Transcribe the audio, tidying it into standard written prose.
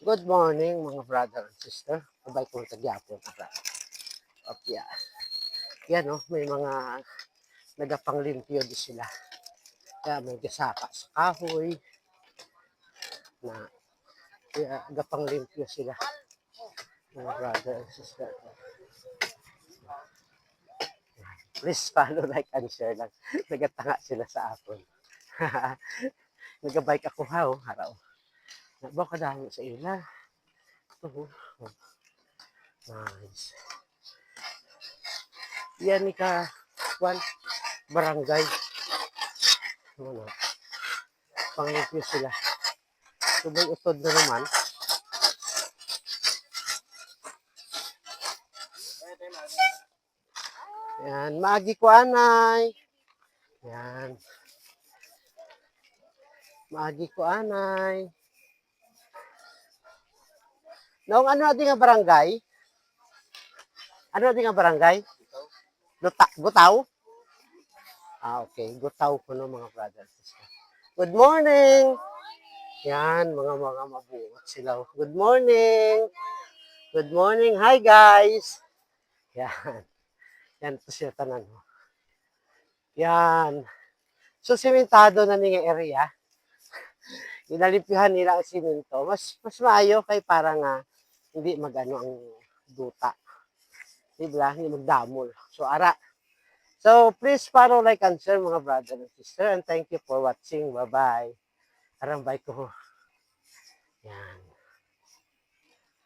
Good morning mga brother and sister. Kabay kong tagyapon na opya. Yan o, may mga nagapanglimpyo di sila. Kaya may gasapa sa kahoy na kaya nagapanglimpyo sila. Mga brother and sister. Please follow, like, and share lang. Nagatanga sila sa apon. Nagabike ako ha o, haraw. Nabaw ka dami sa ila. Nice. Yan ni ka, barangay. Ano, panglimpyo sila. Subay utod na naman. Yan, maagi ko anay. Yan. Maagi ko anay. Noong ano natin nga barangay? Ano natin nga barangay? Gutaw? Okay. Gutaw ko no mga brothers. Good morning! Yan, mga mabuot sila. Good morning! Good morning! Hi guys! Yan. Yan po siya tanan. Yan. So, simentado na nga area. Inalipihan nila ang simento. Mas maayo kay para nga hindi magano ang duta. Diba? Hindi magdamol. So, ara. So, please follow, like, and share mga brother and sister. And thank you for watching. Bye-bye. Arambay ko. Yan.